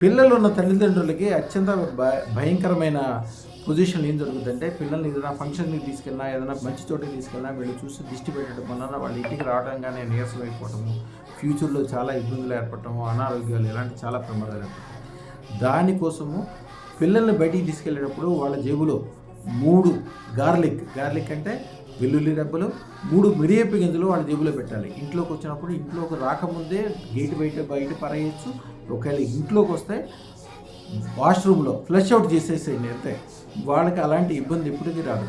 పిల్లలున్న తల్లిదండ్రులకి అత్యంత భయంకరమైన పొజిషన్‌లో ఏం జరుగుద్దంటే, పిల్లల్ని ఏదైనా ఫంక్షన్‌కి తీసుకెళ్ళినా, ఏదైనా మంచి చోటుకి తీసుకెళ్ళినా, వీళ్ళు చూసి దిష్టి పెట్టడం వలన వాళ్ళ ఇంటికి రావడంగానే నీరసం అయిపోవటము, ఫ్యూచర్‌లో చాలా ఇబ్బందులు ఏర్పడటము, అనారోగ్యాలు ఇలాంటి చాలా ప్రమాదాలు ఏర్పడతాయి. దానికోసము పిల్లల్ని బయటికి తీసుకెళ్ళేటప్పుడు వాళ్ళ జేబులో 3 గార్లిక్ అంటే వెల్లుల్లి రెబ్బలు, 3 మిరియాపు గింజలు వాళ్ళ జేబులో పెట్టాలి. ఇంట్లోకి వచ్చినప్పుడు ఇంట్లోకి రాకముందే గేట్ బయట పడేయొచ్చు. ఒకవేళ ఇంట్లోకి వస్తే వాష్రూమ్‌లో ఫ్లష్ అవుట్ చేసేసేయండి అంతే. వాళ్ళకి అలాంటి ఇబ్బంది ఎప్పటికీ రాదు.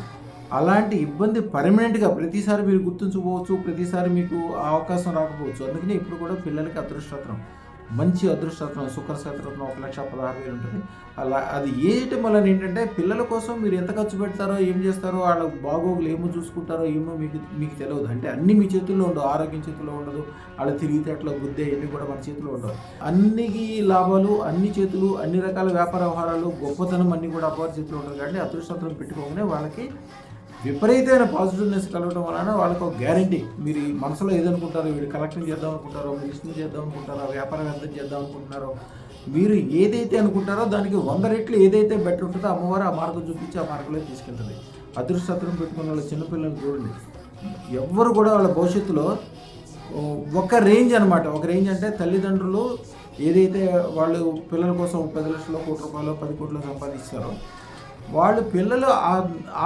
అలాంటి ఇబ్బంది పర్మనెంట్‌గా ప్రతిసారి మీరు గుర్తుంచుకోవచ్చు. ప్రతిసారి మీకు ఆ అవకాశం రాకపోవచ్చు. అందుకని ఇప్పుడు కూడా పిల్లలకి అదృష్టరత్నం, మంచి అదృష్టరత్నం శుక్ర శతరత్నం 1,16,000 ఉంటుంది. అలా అది ఏయటం వలన ఏంటంటే, పిల్లల కోసం మీరు ఎంత ఖర్చు పెడతారో, ఏం చేస్తారో, వాళ్ళ బాగోగులు ఏమో చూసుకుంటారో ఏమో మీకు తెలవదు. అంటే అన్నీ మీ చేతుల్లో ఉండవు. ఆరోగ్యం చేతుల్లో ఉండదు. వాళ్ళ తెలివితేటలు, బుద్ధి ఇవన్నీ కూడా మన చేతిలో ఉండవు. అన్ని లాభాలు, అన్ని చేతులు, అన్ని రకాల వ్యాపార వ్యవహారాలు, గొప్పతనం అన్నీ కూడా అపవారి చేతిలో ఉండదు. కాబట్టి అదృష్టరత్నం పెట్టుకోగానే వాళ్ళకి విపరీతమైన పాజిటివ్నెస్ కలగడం వలన వాళ్ళకు ఒక గ్యారంటీ. మీరు ఈ మనసులో ఏదనుకుంటారో, వీడు కలెక్షన్ చేద్దాం అనుకుంటారో, బిజినెస్ చేద్దాం అనుకుంటారో, వ్యాపారవేత్తం చేద్దాం అనుకుంటున్నారో, మీరు ఏదైతే అనుకుంటారో దానికి 100 రెట్లు ఏదైతే బెటర్ ఉంటుందో అమ్మవారు ఆ మార్గం చూపించి ఆ మార్గంలో తీసుకెళ్తుంది. అదృష్టరత్నం పెట్టుకున్న వాళ్ళ చిన్నపిల్లలు చూడండి, ఎవ్వరు కూడా వాళ్ళ భవిష్యత్తులో ఒక రేంజ్ అనమాట. ఒక రేంజ్ అంటే తల్లిదండ్రులు ఏదైతే వాళ్ళు పిల్లల కోసం 10 లక్షలు, ₹1 కోటి, 10 కోట్లు సంపాదిస్తారో, వాళ్ళు పిల్లలు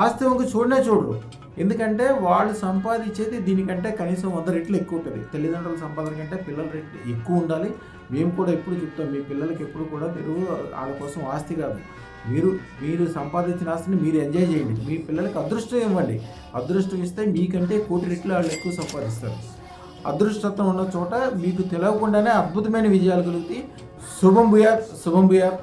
ఆస్తి వంక చూడరు. ఎందుకంటే వాళ్ళు సంపాదించేది దీనికంటే కనీసం 100 రెట్లు ఎక్కువ ఉంటుంది. తల్లిదండ్రుల సంపాదన కంటే పిల్లల రేట్లు ఎక్కువ ఉండాలి. మేము కూడా ఎప్పుడు చెప్తాం, మీ పిల్లలకి ఎప్పుడు కూడా మీరు వాళ్ళ కోసం ఆస్తి కాదు, మీరు సంపాదించిన ఆస్తిని మీరు ఎంజాయ్ చేయండి. మీ పిల్లలకి అదృష్టం ఇవ్వండి. అదృష్టం ఇస్తే మీకంటే 1 కోటి రెట్లు వాళ్ళు ఎక్కువ సంపాదిస్తారు. అదృష్టత్వం ఉన్న చోట మీకు తెలియకుండానే అద్భుతమైన విజయాలు కలుగుతాయి. శుభం భూయాత్.